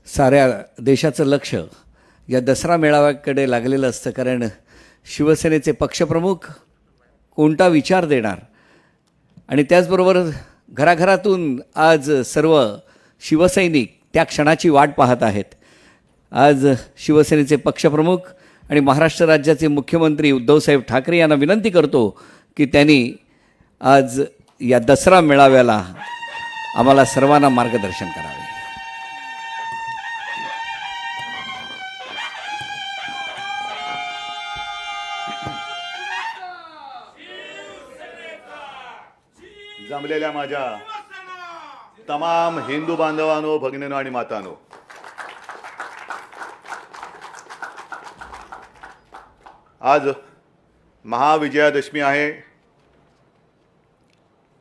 साऱ्या देशाचं लक्ष या दसरा मेळाव्याकडे लागलेलं असतं, कारण शिवसेनेचे पक्षप्रमुख कोणता विचार देणार आणि त्याचबरोबर घराघरातून आज सर्व शिवसैनिक त्या क्षणाची वाट पाहत आहेत. आज शिवसेनेचे पक्षप्रमुख आणि महाराष्ट्र राज्याचे मुख्यमंत्री उद्धवसाहेब ठाकरे यांना विनंती करतो की त्यांनी आज या दसरा मेळाव्याला आम्हाला सर्वांना मार्गदर्शन करावे. जमलेल्या माझ्या तमाम हिंदू बांधवांनो, भगिनींनो आणि मातांनो, आज महाविजयादशमी आहे.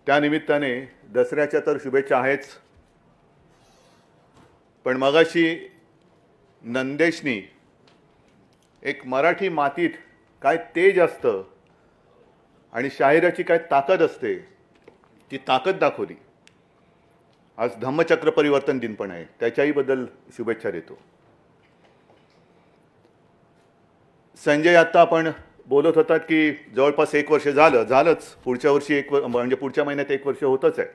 त्यानिमित्ताने दसऱ्याच्या तर शुभेच्छा आहेच, पण मगाशी नंदेशनी एक मराठी मातीत काय तेज असतं आणि शाहिराची काय ताकद असते ती ताकद दाखवली. आज धम्मचक्र परिवर्तन दिन पण आहे, त्याच्याही बद्दल शुभेच्छा देतो. संजय आत्ता आपण बोलत होतात की जवळपास 1 वर्ष झालंच. पुढच्या वर्षी म्हणजे पुढच्या महिन्यात 1 वर्ष होतच आहे.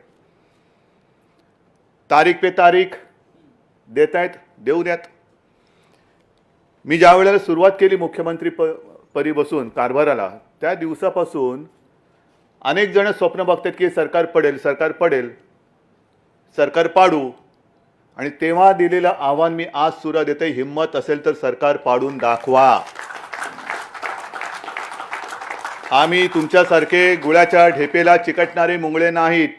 तारीख पे तारीख देत आहेत, देऊ द्यात. मी ज्या वेळेला सुरुवात केली मुख्यमंत्री पदी बसून कारभाराला, त्या दिवसापासून अनेक जण स्वप्न बघतात की सरकार पडेल, सरकार पडेल, सरकार पाडू. आणि तेव्हा दिलेलं आव्हान मी आज सुद्धा देते, हिम्मत असेल तर सरकार पाडून दाखवा. आम्ही तुमच्यासारखे गुळाच्या ढेपेला चिकटणारे मुंगळे नाहीत,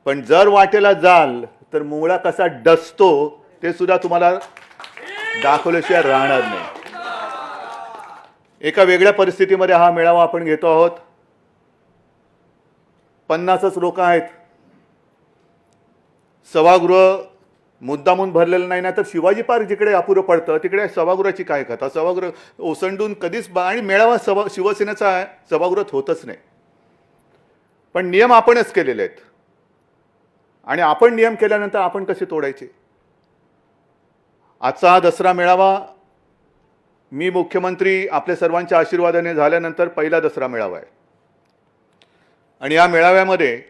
पण जर वाटेला जाल तर मुंगळा कसा डसतो ते सुद्धा तुम्हाला दाखवल्याशिवाय राहणार नाही. एका वेगळ्या परिस्थितीमध्ये हा मेळावा आपण घेतो आहोत. 50च लोक आहेत. सभागृह मुद्दामून भरलेलं नाही ना, तर शिवाजी पार्क जिकडे अपुरं पडतं तिकडे सभागृहाची काय कथा. सभागृह ओसंडून कधीच आणि मेळावा शिवसेनेचा सभागृहात होतच नाही. पण नियम आपणच केलेले आहेत आणि आपण नियम केल्यानंतर आपण कसे तोडायचे. आजचा हा दसरा मेळावा मी मुख्यमंत्री आपल्या सर्वांच्या आशीर्वादाने झाल्यानंतर पहिला दसरा मेळावा आहे. आणि या मेळाव्यामध्ये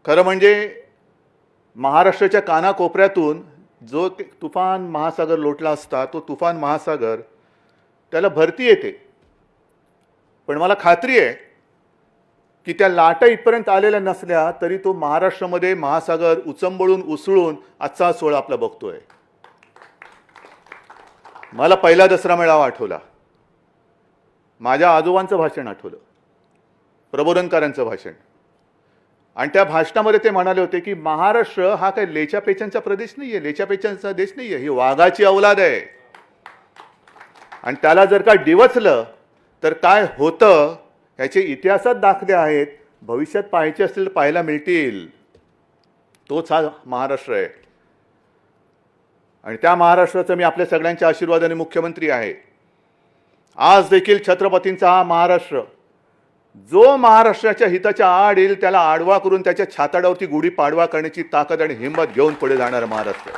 खरं म्हणजे महाराष्ट्राच्या कानाकोपऱ्यातून जो तुफान महासागर लोटला असता, तो तुफान महासागर त्याला भरती येते. पण मला खात्री आहे की त्या लाटा इथपर्यंत आलेल्या नसल्या तरी तो महाराष्ट्रामध्ये महासागर उचंबळून उसळून आजचा सोहळा आपला बघतोय. मला पहिला दसरा मेळावा आठवला, माझ्या आजोबांचं भाषण आठवलं, प्रबोधनकारांचं भाषण. आणि त्या भाषणामध्ये ते म्हणाले होते की महाराष्ट्र हा काही लेच्यापेचांचा प्रदेश नाही आहे, लेच्यापेचांचा देश नाही आहे, ही वाघाची औलाद आहे. आणि त्याला जर का डिवचलं तर काय होतं ह्याचे इतिहासात दाखले आहेत. भविष्यात पाहायचे असतील तर पाहायला मिळतील. तोच हा महाराष्ट्र आहे. आणि त्या महाराष्ट्राचं मी आपल्या सगळ्यांच्या आशीर्वादाने मुख्यमंत्री आहे. आज देखील छत्रपतींचा हा महाराष्ट्र जो महाराष्ट्राच्या हिताच्या आड येईल त्याला आडवा करून त्याच्या छाताडावरती गुढी पाडवा करण्याची ताकद आणि हिंमत घेऊन पुढे जाणारा महाराष्ट्र.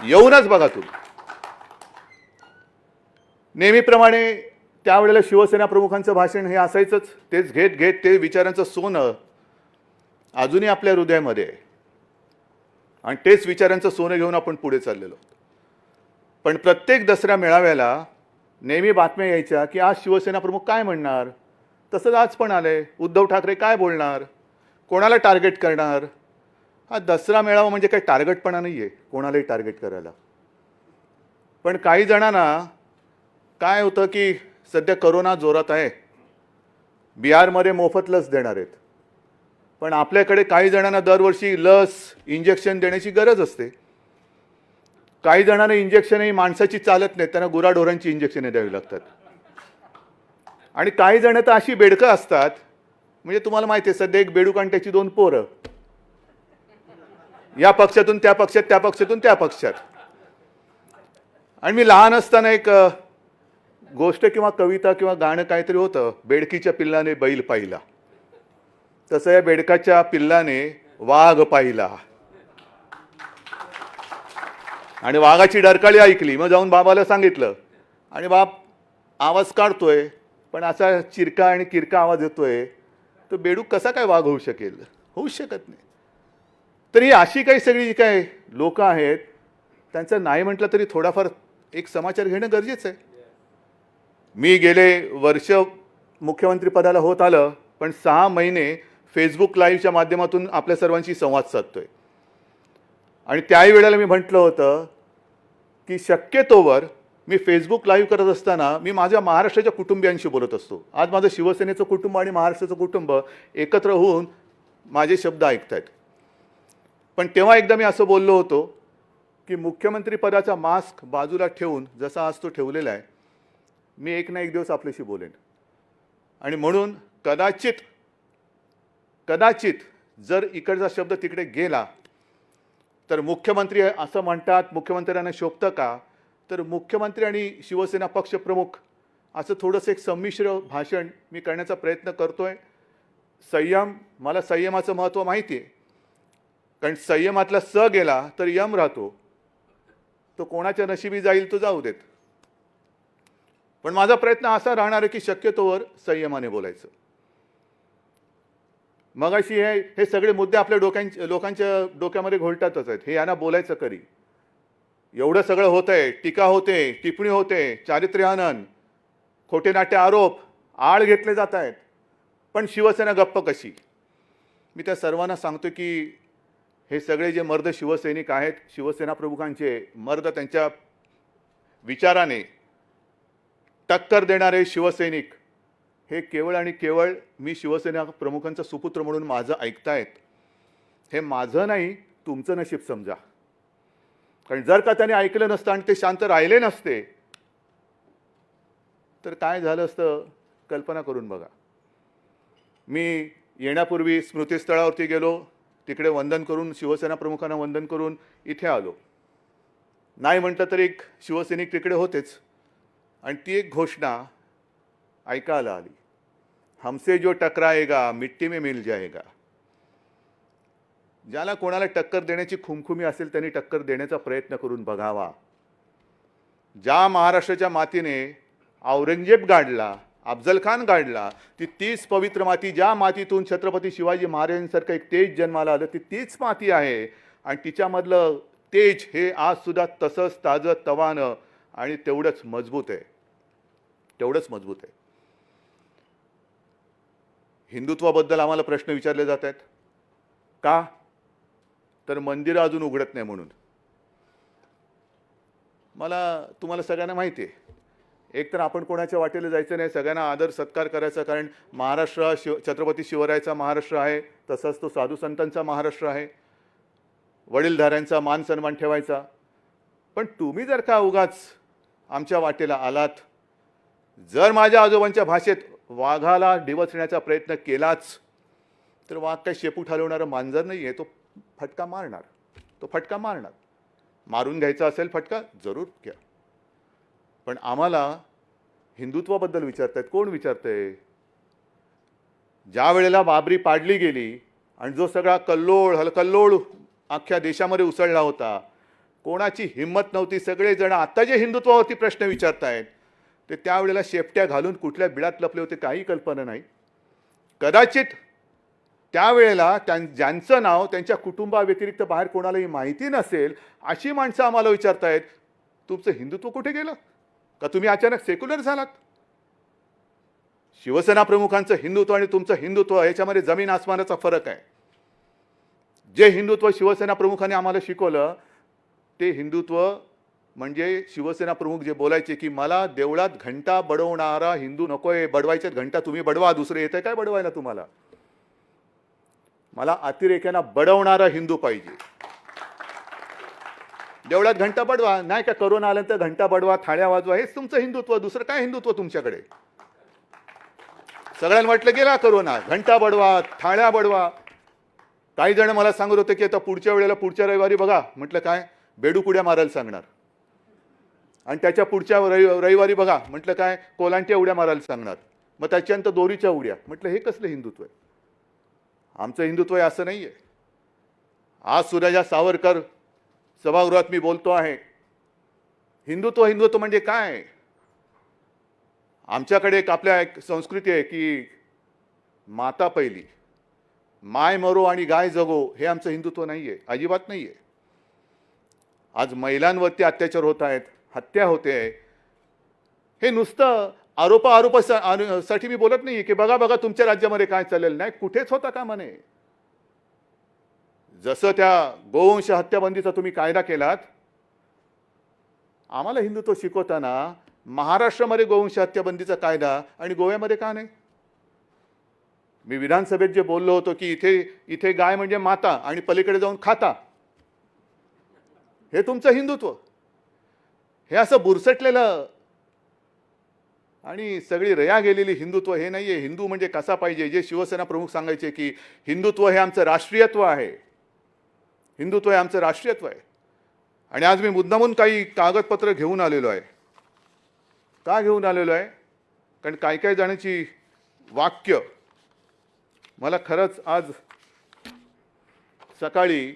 येऊनच बघा तुम्ही. नेहमीप्रमाणे त्यावेळेला शिवसेना प्रमुखांचं भाषण हे असायचंच. तेच घेत घेत ते विचारांचं सोनं अजूनही आपल्या हृदयामध्ये आहे आणि तेच विचारांचं सोनं घेऊन आपण पुढे चाललेलो. पण प्रत्येक दसऱ्या मेळाव्याला नेहमी बातम्या यायच्या की आज शिवसेना प्रमुख काय म्हणणार. तसंच आज पण आलंय. उद्धव ठाकरे काय बोलणार, कोणाला टार्गेट करणार. हा दसरा मेळावा म्हणजे काही टार्गेटपणा नाही आहे कोणालाही टार्गेट करायला. पण काही जणांना काय होतं की सध्या करोना जोरात आहे, बिहारमध्ये मोफत लस देणार आहेत. पण आपल्याकडे काही जणांना दरवर्षी लस इंजेक्शन देण्याची गरज असते. काही जणांना इंजेक्शनही माणसाची चालत नाही, त्यांना गुराढोरांची इंजेक्शने द्यावी लागतात. आणि काही जण तर अशी बेडकं असतात, म्हणजे तुम्हाला माहिती आहे सध्या एक बेडूक आणि त्याची 2 पोरं, या पक्षातून त्या पक्षात, त्या पक्षातून त्या पक्षात. आणि मी लहान असताना एक गोष्ट किंवा कविता किंवा गाणं काहीतरी होतं, बेडकीच्या पिल्लाने बैल पाहिला. तसं या बेडकाच्या पिल्लाने वाघ पाहिला. आणि वाघाची डरकाळी ऐकली. मग जाऊन बाबाला सांगितलं आणि बाप आवाज काढतोय पण असा चिरका आणि किरका आवाज येतोय, तर बेडूक कसा काय वाघ होऊ शकेल? होऊच शकत नाही. तर ही अशी काही सगळी जी काय लोक आहेत, त्यांचं नाही म्हटलं तरी थोडाफार एक समाचार घेणं गरजेचं आहे. मी गेले वर्ष मुख्यमंत्री पदाला होत आलं, पण 6 महिने फेसबुक लाईव्हच्या माध्यमातून आपल्या सर्वांशी संवाद साधतोय. आणि त्याही वेळेला मी म्हटलं होतं की शक्यतोवर मी फेसबुक लाईव्ह करत असताना मी माझ्या महाराष्ट्राच्या कुटुंबियांशी बोलत असतो. आज माझं शिवसेनेचं कुटुंब आणि महाराष्ट्राचं कुटुंब एकत्र होऊन माझे शब्द ऐकतायत. पण तेव्हा एकदा मी असं बोललो होतो की मुख्यमंत्री पदाचा मास्क बाजूला ठेवून, जसा आज तो ठेवलेला आहे, मी एक ना एक दिवस आपल्याशी बोलेन. आणि म्हणून कदाचित जर इकडचा शब्द तिकडे गेला तर मुख्यमंत्री असं म्हणतात, मुख्यमंत्र्यांना शोभतं का? तर मुख्यमंत्री आणि शिवसेना पक्षप्रमुख असं थोडंसं एक संमिश्र भाषण मी करण्याचा प्रयत्न करतोय. मला संयमाचं महत्त्व माहिती आहे, कारण संयमातला स गेला तर यम राहतो. तो कोणाच्या नशिबी जाईल तो जाऊ देत. पण माझा प्रयत्न असा राहणार आहे की शक्यतोवर संयमाने बोलायचं. मगाशी हे सगळे मुद्दे आपल्या लोकांच्या डोक्यामध्ये घोळतातच आहेत. हे यांना बोलायचं करी. एवढं सगळं होतंय, टीका होते, टिप्पणी होते, चारित्र्यहनन, खोटे नाटे आरोप, आळ घेतले जात आहेत, पण शिवसेना गप्प कशी? मी त्या सर्वांना सांगतो की हे सगळे जे मर्द शिवसैनिक आहेत, शिवसेना प्रमुखांचे मर्द, त्यांच्या विचाराने टक्कर देणारे शिवसैनिक, हे केवळ आणि केवळ मी शिवसेना प्रमुखांचा सुपुत्र म्हणून माझं ऐकतायत. हे माझं नाही, तुमचं नशीब समजा. कारण जर का त्याने ऐकलं नसतं आणि ते शांत राहिले नसते तर काय झालं असतं कल्पना करून बघा. मी येण्यापूर्वी स्मृतिस्थळावरती गेलो, तिकडे वंदन करून, शिवसेना प्रमुखांना वंदन करून इथे आलो. नाही म्हटलं तर एक शिवसैनिक तिकडे होतेच, आणि ती एक घोषणा ऐकायला आली, हमसे जो टकराएगा मिट्टी में मिल जाएगा. ज्याला कोणाला टक्कर देण्याची खुमखुमी असेल त्यांनी टक्कर देण्याचा प्रयत्न करून बघावा. ज्या महाराष्ट्राच्या मातीने औरंगजेब गाडला, अफजल खान गाडला, ती तीच पवित्र माती, ज्या मातीतून छत्रपती शिवाजी महाराजांसारखं एक तेज जन्माला आलं, ती तीच माती आहे. आणि तिच्यामधलं तेज हे आज सुद्धा तसंच ताजं तवानं आणि तेवढंच मजबूत आहे. हिंदुत्वाबद्दल आम्हाला प्रश्न विचारले जात आहेत. का? तर मंदिरं अजून उघडत नाही म्हणून. तुम्हाला सगळ्यांना माहिती आहे, एक तर आपण कोणाच्या वाटेला जायचं नाही, सगळ्यांना आदर सत्कार करायचा. कारण महाराष्ट्र छत्रपती शिवरायाचा महाराष्ट्र आहे, तसंच तो साधू संतांचा महाराष्ट्र आहे. वडीलधाऱ्यांचा मान सन्मान ठेवायचा. पण तुम्ही जर का उगाच आमच्या वाटेला आलात, जर माझ्या आजोबांच्या भाषेत वाघाला डिवचण्याचा प्रयत्न केलाच तर वाघ काय शेपूट हलवणारं मांजर नाही आहे, तो फटका मारणार. मारून घ्यायचा असेल फटका जरूर घ्या. पण आम्हाला हिंदुत्वाबद्दल विचारतायत. कोण विचारतंय? ज्या वेळेला बाबरी पाडली गेली आणि जो सगळा कल्लोळ अख्ख्या देशामध्ये उसळला होता, कोणाची हिंमत नव्हती. सगळेजण आता जे हिंदुत्वावरती प्रश्न विचारतायत ते त्यावेळेला शेपट्या घालून कुठल्या बिळात लपले होते काही कल्पना नाही. कदाचित त्यावेळेला ज्यांचं नाव त्यांच्या कुटुंबाव्यतिरिक्त बाहेर कोणालाही माहिती नसेल अशी माणसं आम्हाला विचारतायत, तुमचं हिंदुत्व कुठे गेलं? का तुम्ही अचानक सेक्युलर झालात? शिवसेना प्रमुखांचं हिंदुत्व आणि तुमचं हिंदुत्व याच्यामध्ये जमीन आसमानाचा फरक आहे. जे हिंदुत्व शिवसेना प्रमुखांनी आम्हाला शिकवलं ते हिंदुत्व म्हणजे शिवसेना प्रमुख जे बोलायचे की मला देवळात घंटा बडवणारा हिंदू नकोय. बडवायच्यात घंटा तुम्ही बडवा, दुसरे येतंय काय बडवायला तुम्हाला? मला अतिरेक्यांना बडवणारा हिंदू पाहिजे. देवळात घंटा बडवा, नाही का करोना आल्यानंतर घंटा बडवा, थाळ्या वाजवा, हेच तुमचं हिंदुत्व. दुसरं काय हिंदुत्व तुमच्याकडे? सगळ्यांना वाटलं गेला करोना, घंटा बडवा, थाळ्या बडवा. काही जण मला सांगत होते की आता पुढच्या रविवारी बघा. म्हटलं काय? बेडूक उड्या मारायला सांगणार. आणि त्याच्या पुढच्या रविवारी बघा. म्हटलं काय? कोलांट्या उड्या मारायला सांगणार. मग त्याच्यानंतर दोरीच्या उड्या. म्हटलं हे कसलं हिंदुत्व आहे? आमचं हिंदुत्व आहे असं नाही आहे. आज सुद्धा ज्या सावरकर सभागृहात मी बोलतो आहे हिंदुत्व हिंदुत्व म्हणजे काय? आमच्याकडे एक संस्कृती आहे की माता पहिली, माय मरो आणि गाय जगो, हे आमचं हिंदुत्व नाही आहे, अजिबात नाही आहे. आज महिलांवरती अत्याचार होत आहेत, हत्या होते आहे. हे नुसतं आरोपासाठी मी बोलत नाही की बघा बघा तुमच्या राज्यामध्ये काय चाललेलं नाही, कुठेच होता का म्हणे. जसं त्या गोवंश हत्याबंदीचा तुम्ही कायदा केलात, आम्हाला हिंदुत्व शिकवताना महाराष्ट्रामध्ये गोवंश हत्याबंदीचा कायदा आणि गोव्यामध्ये का नाही? मी विधानसभेत जे बोललो होतो की इथे गाय म्हणजे माता आणि पलीकडे जाऊन खाता, हे तुमचं हिंदुत्व. हे असं बुरसटलेलं आणि सगळी रया गेलेली हिंदुत्व हे नाही आहे. हिंदू म्हणजे कसा पाहिजे, जे शिवसेना प्रमुख सांगायचे की हिंदुत्व हे आमचं राष्ट्रीयत्व आहे, हिंदुत्व हे आमचं राष्ट्रीयत्व आहे. आणि आज मी मुद्दामून काही कागदपत्र घेऊन आलेलो आहे. का घेऊन आलेलो आहे? कारण काही जणांची वाक्य मला खरंच आज सकाळी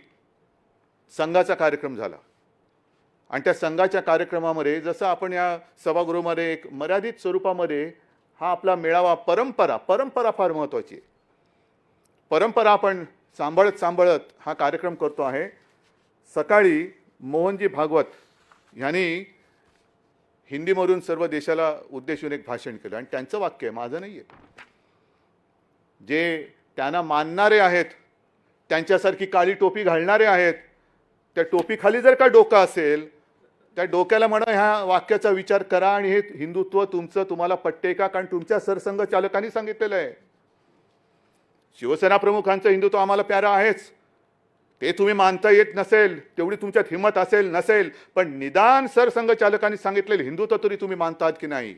संघाचा कार्यक्रम झाला आणि त्या संघाच्या कार्यक्रमामध्ये जसं आपण या सभागृहामध्ये एक मर्यादित स्वरूपामध्ये हा आपला मेळावा परंपरा फार महत्त्वाची आहे. परंपरा आपण सांभाळत हा कार्यक्रम करतो आहे. सकाळी मोहनजी भागवत यांनी हिंदीमधून सर्व देशाला उद्देशून एक भाषण केलं आणि त्यांचं वाक्य आहे, माझं नाही आहे. जे त्यांना मानणारे आहेत, त्यांच्यासारखी काळी टोपी घालणारे आहेत, त्या टोपीखाली जर का डोकं असेल, त्या डोक्याला म्हणा ह्या वाक्याचा विचार करा आणि हे हिंदुत्व तुम्हाला पटते का? कारण तुमच्या सरसंघ चालकांनी सांगितलेलं आहे. शिवसेना प्रमुखांचं हिंदुत्व आम्हाला प्यारा आहेच. ते तुम्ही मानता येत नसेल, तेवढी तुमच्यात हिंमत असेल नसेल, पण निदान सरसंघ चालकांनी सांगितलेलं हिंदुत्व तरी तुम्ही मानतात की नाही?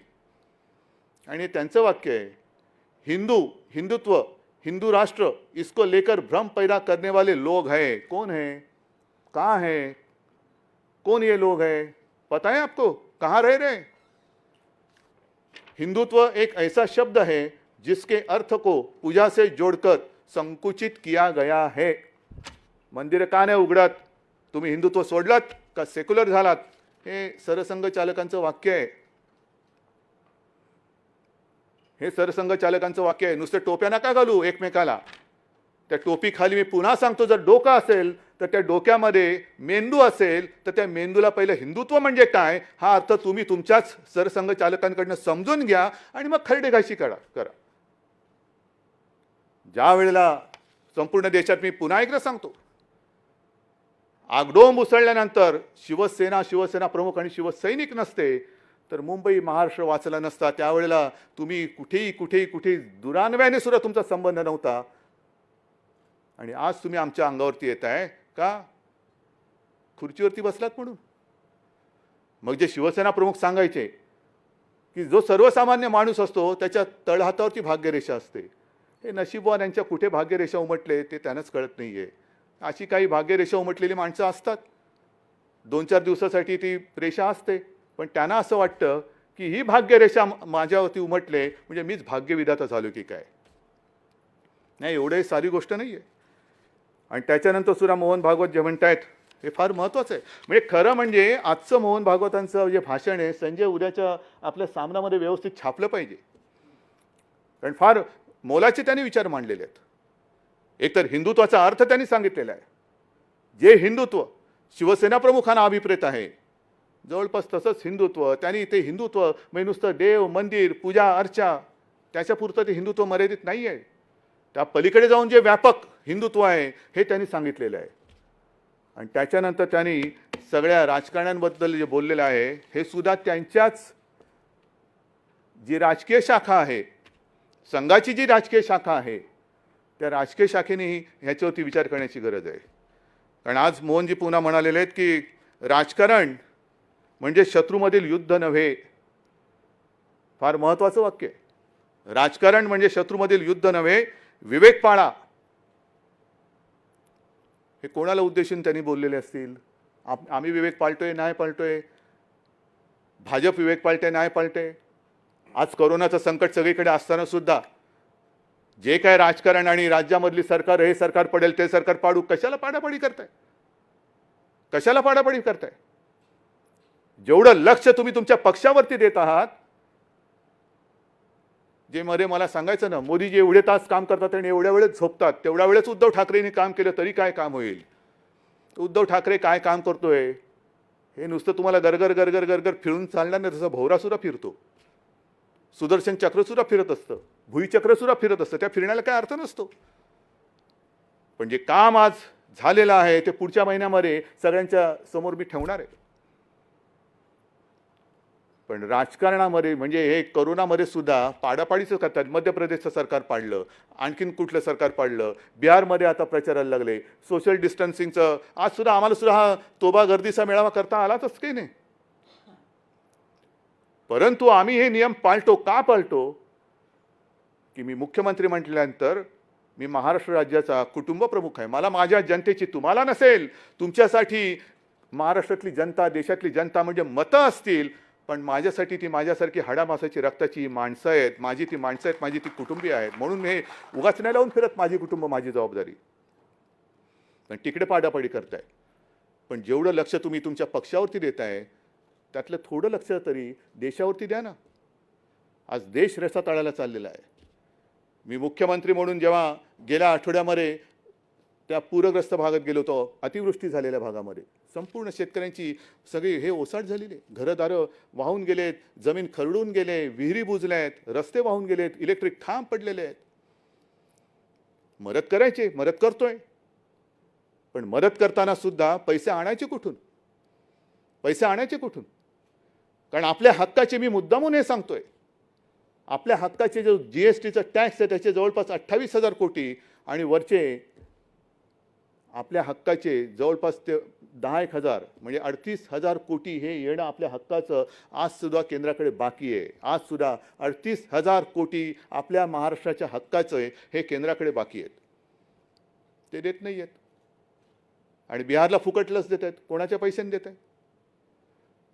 आणि त्यांचं वाक्य आहे, हिंदुत्व हिंदू राष्ट्र इसको लेकर भ्रम पैदा करने वाले लोग हैं. कौन है? कहाँ है? कौन ये लोग हैं? पता है आपको? कहाँ रह रहे? हिंदुत्व एक ऐसा शब्द है जिसके अर्थ को पूजा से जोड़कर संकुचित किया गया है. मंदिर का नाही उघडत, तुम्ही हिंदुत्व सोडलात का सेक्युलर झालात? हे सरसंघ चालकांचं वाक्य आहे. हे सरसंघ चालकांचं वाक्य आहे. नुसते टोप्या नका घालू एकमेकाला. त्या टोपीखाली मी पुन्हा सांगतो, जर डोकं असेल तर त्या डोक्यामध्ये मेंदू असेल तर त्या मेंदूला पहिलं हिंदुत्व म्हणजे काय हा अर्थ तुम्ही तुमच्याच सरसंघ चालकांकडून समजून घ्या आणि मग खरडेघाशी करा. ज्या वेळेला संपूर्ण देशात मी पुन्हा एकदा सांगतो, आगडोंब उसळल्यानंतर शिवसेना प्रमुख आणि शिवसैनिक नसते तर मुंबई महाराष्ट्र वाचला नसता. त्यावेळेला तुम्ही कुठेही दुरान्वयाने सुद्धा तुमचा संबंध नव्हता आणि आज तुम्ही आमच्या अंगावरती येत आहे का? खुर्चीवरती बसलात म्हणून. मग जे शिवसेना प्रमुख सांगायचे की जो सर्वसामान्य माणूस असतो त्याच्या तळहातावरती भाग्यरेषा असते, हे नशीबवान यांच्या कुठे भाग्यरेषा उमटले ते त्यांनाच कळत नाही आहे. अशी काही भाग्यरेषा उमटलेली माणसं असतात, 2-4 दिवसासाठी ती रेषा असते, पण त्यांना असं वाटतं की ही भाग्यरेषा माझ्यावरती उमटले म्हणजे मीच भाग्यविधाता झालो की काय. नाही, एवढे सारी गोष्ट नाही आहे. आणि त्याच्यानंतर सुद्धा मोहन भागवत जे म्हणतायत हे फार महत्त्वाचं आहे. म्हणजे खरं म्हणजे आजचं मोहन भागवतांचं जे भाषण आहे संजय उद्याच्या आपल्या सामनामध्ये व्यवस्थित छापलं पाहिजे, कारण फार मोलाचे त्यांनी विचार मांडलेले आहेत. एकतर हिंदुत्वाचा अर्थ त्यांनी सांगितलेला आहे, जे हिंदुत्व शिवसेना प्रमुखांना अभिप्रेत आहे जवळपास तसंच हिंदुत्व त्यांनी ते हिंदुत्व म्हणजे नुसतं देव मंदिर पूजा अर्चा त्याच्यापुरतं ते हिंदुत्व मर्यादित नाही आहे. त्या पलीकडे जाऊन जे व्यापक हिंदुत्व आहे हे त्यांनी सांगितलेलं आहे. आणि त्याच्यानंतर त्यांनी सगळ्या राजकारण्यांबद्दल जे बोललेलं आहे हे सुद्धा त्यांच्याच जी राजकीय शाखा आहे, संघाची जी राजकीय शाखा आहे त्या राजकीय शाखेनेही ह्याच्यावरती विचार करण्याची गरज आहे. कारण आज मोहनजी पुन्हा म्हणालेले आहेत की राजकारण म्हणजे शत्रूमधील युद्ध नव्हे. फार महत्त्वाचं वाक्य आहे. राजकारण म्हणजे शत्रूमधील युद्ध नव्हे, विवेक पाळा. हे कोणाला उद्देशून त्यांनी बोललेले असतील? आम्ही विवेक पाळतोय नाही पाळतोय, भाजप विवेक पाळते नाही पाळते. आज कोरोनाचं संकट सगळीकडे असताना सुद्धा जे काय राजकारण आणि राज्यामधली सरकार हे सरकार पडेल ते सरकार पाडू, कशाला पाडापाडी करताय? जेवढं लक्ष तुम्ही तुमच्या पक्षावरती देत आहात, जे मध्ये मला सांगायचं ना, मोदीजी एवढे तास काम करतात आणि एवढ्या वेळेत झोपतात, तेवढ्या वेळेच उद्धव ठाकरेंनी काम केलं तरी काय काम होईल? उद्धव ठाकरे काय काम करतोय हे नुसतं तुम्हाला गरगर गरगर गरगर फिरून चालणार नाही. तसं भोवरासुद्धा फिरतो, सुदर्शन चक्रसुद्धा फिरत असतं, भुईचक्रसुद्धा फिरत असतं. त्या फिरण्याला काय अर्थ नसतो. पण जे काम आज झालेलं आहे ते पुढच्या महिन्यामध्ये सगळ्यांच्या समोर मी ठेवणार आहे. पण राजकारणामध्ये म्हणजे हे करोनामध्ये सुद्धा पाडापाडीचं करतात. मध्य प्रदेशचं सरकार पाडलं, आणखीन कुठलं सरकार पाडलं, बिहारमध्ये आता प्रचाराला लागले, सोशल डिस्टन्सिंगचं. आज सुद्धा आम्हाला सुद्धा हा तोबा गर्दीचा मेळावा करता आलाच काही नाही. परंतु आम्ही हे नियम पाळतो. का पाळतो? की मी मुख्यमंत्री म्हटल्यानंतर मी महाराष्ट्र राज्याचा कुटुंब प्रमुख आहे. मला माझ्या जनतेची, तुम्हाला नसेल, तुमच्यासाठी महाराष्ट्रातली जनता, देशातली जनता म्हणजे मतं असतील, पण माझ्यासाठी ती माझ्यासारखी हाडामासाची रक्ताची माणसं आहेत. माझी ती माणसं आहेत, माझी ती कुटुंबीय आहेत. म्हणून हे उगाच नाही लावून फिरत माझी कुटुंब माझी जबाबदारी. पण तिकडे पाडापाडी करताय. पण जेवढं लक्ष तुम्ही तुमच्या पक्षावरती देताय त्यातलं थोडं लक्ष तरी देशावरती द्या ना. आज देश रसातळाला चाललेला आहे. मी मुख्यमंत्री म्हणून जेव्हा गेल्या आठवड्यामध्ये त्या पूरग्रस्त भागात गेलो होतो, अतिवृष्टी झालेल्या भागामध्ये, संपूर्ण शेतकऱ्यांची सगळी हे ओसाड झालेली आहे. घरदारं वाहून गेलेत, जमीन खरडून गेले, विहिरी बुजल्यात, रस्ते वाहून गेलेत, इलेक्ट्रिक खांब पडलेले आहेत. मदत करायची, मदत करतोय. पण मदत करताना सुद्धा पैसे आणायचे कुठून? पैसे आणायचे कुठून? कारण आपल्या हक्काचे, मी मुद्दामून हे सांगतोय, आपल्या हक्काचे जो जीएसटीचा टॅक्स आहे त्याचे जवळपास 28,000 कोटी आणि वरचे आपल्या हक्काचे जवळपास ते 10,000 म्हणजे 38,000 कोटी हे येणं आपल्या हक्काचं आज सुद्धा केंद्राकडे बाकी आहे. आज सुद्धा 38,000 कोटी आपल्या महाराष्ट्राच्या हक्काचं आहे, हे केंद्राकडे बाकी आहेत. ते देत नाही आहेत. आणि बिहारला फुकट लस देत आहेत. कोणाच्या पैशाने देत आहेत?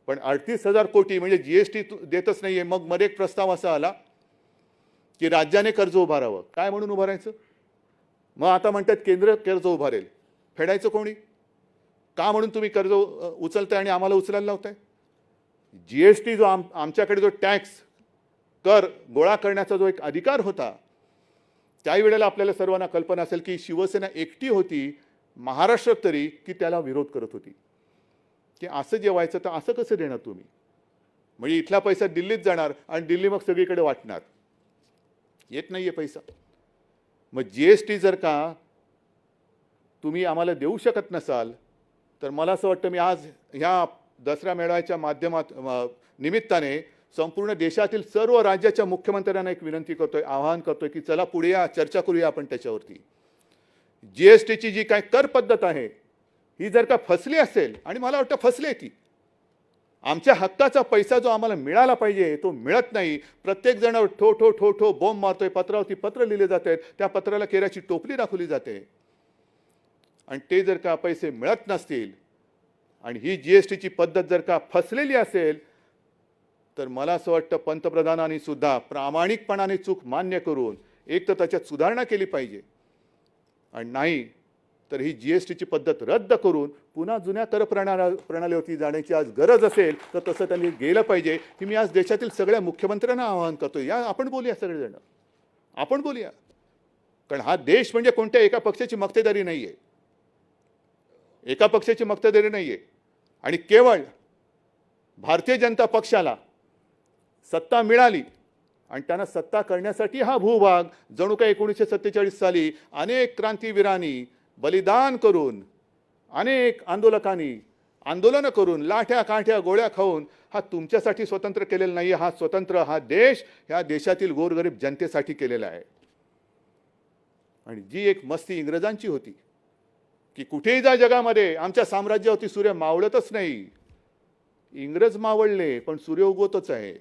पण 38,000 कोटी म्हणजे जीएसटी देतच नाहीये. मग मध्ये एक प्रस्ताव असा आला की राज्याने कर्ज उभारावं. काय म्हणून उभारायचं? मग आता म्हणतात केंद्र कर्ज उभारेल. फेडायचं कोणी? का म्हणून तुम्ही कर्ज उचलताय आणि आम्हाला उचलायला लावताय? जीएसटी जो आमच्याकडे जो टॅक्स कर गोळा करण्याचा जो एक अधिकार होता, त्याही वेळेला आपल्याला सर्वांना कल्पना असेल की शिवसेना एकटी होती महाराष्ट्रात तरी की त्याला विरोध करत होती की असं जे व्हायचं तर असं कसं देणार तुम्ही? म्हणजे इथला पैसा दिल्लीत जाणार आणि दिल्ली मग सगळीकडे वाटणार. येत नाहीये पैसा. मग जीएसटी जर का तुम्ही आम्हाला देऊ शकत नसाल तर मला असं वाटतं, मी आज ह्या दसरा मेळाव्याच्या निमित्ताने संपूर्ण देशातील सर्व राज्याच्या मुख्यमंत्र्यांना एक विनंती करतोय, आवाहन करतोय की चला पुढे या, चर्चा करूया आपण त्याच्यावरती. जीएसटीची जी काय कर पद्धत आहे ही जर का फसली असेल, आणि मला वाटतं फसली ती, आमच्या हक्काचा पैसा जो आम्हाला मिळाला पाहिजे तो मिळत नाही. प्रत्येक जण ठो ठो ठो ठो बॉम्ब मारतोय, पत्रावरती पत्र लिहिले जात आहेत, त्या पत्राला केराची टोपली दाखवली जाते. आणि ते जर का पैसे मिळत नसतील आणि ही जीएसटीची पद्धत जर का फसलेली असेल तर मला असं वाटतं पंतप्रधानांनी सुद्धा प्रामाणिकपणाने चूक मान्य करून एक तर त्याच्यात सुधारणा केली पाहिजे, आणि नाही तर ही जीएसटीची पद्धत रद्द करून पुन्हा जुन्या कर प्रणालीवरती जाण्याची आज गरज असेल तर तसं त्यांनी गेलं पाहिजे. ही मी आज देशातील सगळ्या मुख्यमंत्र्यांना आवाहन करतो. या आपण बोलूया, सगळेजण आपण बोलूया. कारण हा देश म्हणजे कोणत्या एका पक्षाची मक्तेदारी नाही आहे, एका पक्षाची मक्तेदारी नाही आहे. आणि केवळ भारतीय जनता पक्षाला सत्ता मिळाली आणि त्यांना सत्ता करण्यासाठी हा भूभाग जणू काय 1947 साली अनेक क्रांतीवीरांनी बलिदान करून, अनेक आंदोलनं करून, लाठ्या काठ्या गोळ्या खाऊन हा तुमच्यासाठी स्वतंत्र केलेला नाही. हा स्वतंत्र हा देश ह्या देशातील गोरगरीब जनतेसाठी केलेला आहे. आणि जी एक मस्ती इंग्रजांची होती की कुठेही जा जगामध्ये आमच्या साम्राज्यावरती सूर्य मावळतच नाही. इंग्रज मावळले पण सूर्य उगवतच आहे,